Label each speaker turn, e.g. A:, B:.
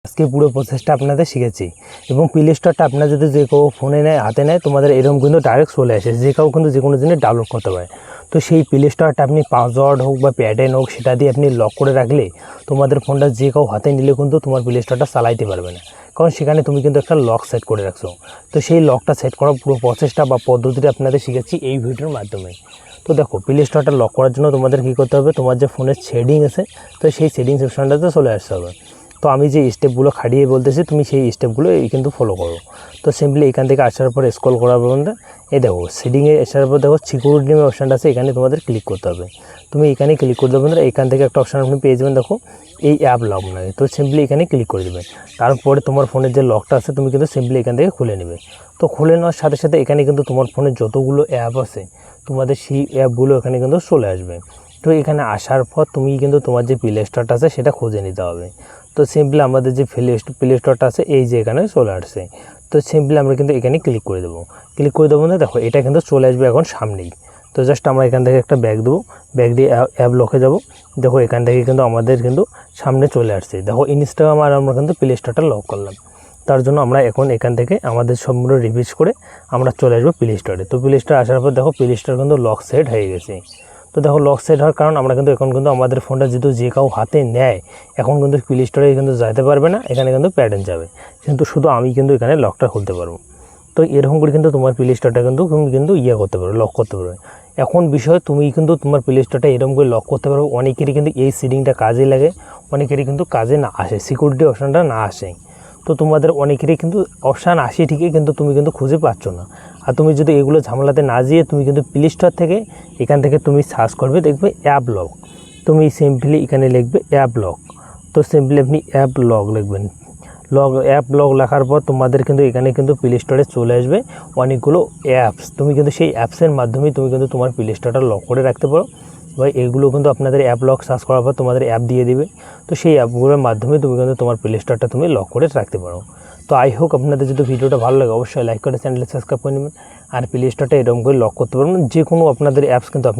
A: আজকে পুরো প্রসেসটা আপনাদের শিখেছি এবং প্লে স্টোরটা আপনারা যদি যে কেউ ফোনে নেয় হাতে নেয় তোমাদের এরকম কিন্তু ডাইরেক্ট চলে আসে, যে কেউ কিন্তু যে কোনো জিনিস ডাউনলোড করতে পারে। তো সেই প্লে স্টোরটা আপনি পাসওয়ার্ড হোক বা প্যাটার্ন হোক সেটা দিয়ে আপনি লক করে রাখলে তোমাদের ফোনটা যে কেউ হাতে নিলে কিন্তু তোমার প্লে স্টোরটা চালাইতে পারবে না, কারণ সেখানে তুমি কিন্তু একটা লক সেট করে রাখছো। তো সেই লকটা সেট করার পুরো প্রসেসটা বা পদ্ধতিটা আপনাদের শিখেছি এই ভিডিওর মাধ্যমে। তো দেখো, প্লে স্টোরটা লক করার জন্য তোমাদের কী করতে হবে, তোমার যে ফোনের সেটিং আছে তো সেই সেটিংস অপশনটাতে চলে আসতে হবে। তো আমি যে স্টেপগুলো খাটিয়ে বলতেছি তুমি সেই স্টেপগুলো কিন্তু ফলো করো। তো সিম্পলি এখান থেকে আসার পর স্ক্রল করার পর এই দেখো সেটিংয়ে আসার পর দেখো সিকিউরিটি নামে অপশানটা আছে, এখানে তোমাদের ক্লিক করতে হবে। তুমি এখানে ক্লিক করে দেবেন, এখান থেকে একটা অপশান আপনি পেয়ে যাবেন, দেখো এই অ্যাপ লক নয়। তো সিম্পলি এখানে ক্লিক করে দেবেন। তারপরে তোমার ফোনের যে লকটা আছে তুমি কিন্তু সিম্পলি এখান থেকে খুলে নেবে। তো খুলে নেওয়ার সাথে সাথে এখানে কিন্তু তোমার ফোনে যতগুলো অ্যাপ আছে তোমাদের সেই অ্যাপগুলো এখানে কিন্তু চলে আসবে। তো এখানে আসার পর তুমি কিন্তু তোমার যে প্লে স্টোরটা আছে সেটা খুঁজে নিতে হবে। তো সিম্পলি আমাদের যে প্লে স্টোরটা আছে এই যে এখানে চলে আসছে। তো সিম্পলি আমরা কিন্তু এখানে ক্লিক করে দেবো। ক্লিক করে দেবো না, দেখো এটা কিন্তু চলে আসবে এখন সামনেই। তো জাস্ট আমরা এখান থেকে একটা ব্যাগ দেবো, ব্যাগ দিয়ে অ্যাপ লকে যাব। দেখো এখান থেকে কিন্তু আমাদের কিন্তু সামনে চলে আসছে। দেখো ইনস্টাগ্রাম আর আমরা কিন্তু প্লে স্টোরটা লক করলাম। তার জন্য আমরা এখন এখান থেকে আমাদের সম্পূর্ণ রিভিউজ করে আমরা চলে আসবো প্লে স্টোরে। তো প্লে স্টোরে আসার পর দেখো প্লে স্টোর কিন্তু লক সেট হয়ে গেছে। তো দেখো লক সেট হওয়ার কারণ আমরা কিন্তু এখন কিন্তু আমাদের ফোনটা যেহেতু যে কাউ হাতে নেয় এখন কিন্তু প্লে স্টোরে কিন্তু যেতে পারবে না, এখানে কিন্তু প্যাটার্ন যাবে, কিন্তু শুধু আমি কিন্তু এখানে লকটা খুলতে পারবো। তো এরকম করে কিন্তু তোমার প্লে স্টোরটা কিন্তু তুমি কিন্তু করতে পারবে, লক করতে পারবে। এখন বিষয় তুমি কিন্তু তোমার প্লে স্টোরটা এরকম করে লক করতে পারবে। অনেকেরই কিন্তু এই সেটিংটা কাজে লাগে, অনেকেরই কিন্তু কাজে না আসে, সিকিউরিটি অপশানটা না আসে। তো তোমাদের অনেকেরই কিন্তু অপশান আসে ঠিকই, কিন্তু তুমি কিন্তু খুঁজে পাচ্ছ না। আর তুমি যদি এগুলো ঝামেলাতে না যেয়ে তুমি কিন্তু প্লে স্টোর থেকে এখান থেকে তুমি সার্চ করবে, দেখবে অ্যাপ লক। তুমি সিম্পলি এখানে লিখবে অ্যাপ লক। তো সিম্পলি আপনি অ্যাপ লক লিখবেন। অ্যাপ লক লেখার পর তোমাদের কিন্তু এখানে কিন্তু প্লে স্টোরে চলে আসবে অনেকগুলো অ্যাপস। তুমি কিন্তু সেই অ্যাপসের মাধ্যমে তুমি কিন্তু তোমার প্লে স্টোরটা লক করে রাখতে পারো। বা এগুলো কিন্তু আপনাদের অ্যাপ লক সার্চ করার পর তোমাদের অ্যাপ দিয়ে দিবে। তো সেই অ্যাপগুলোর মাধ্যমে তুমি কিন্তু তোমার প্লে স্টোরটা তুমি লক করে রাখতে পারো। তো আই হোপ আপনাদের যদি ভিডিওটা ভালো লাগে অবশ্যই লাইক করে চ্যানেলটা সাবস্ক্রাইব করে নেবেন। আর প্লে স্টোরটা এরকম করে লক করতে পারবেন, যে কোনো আপনাদের অ্যাপস কিন্তু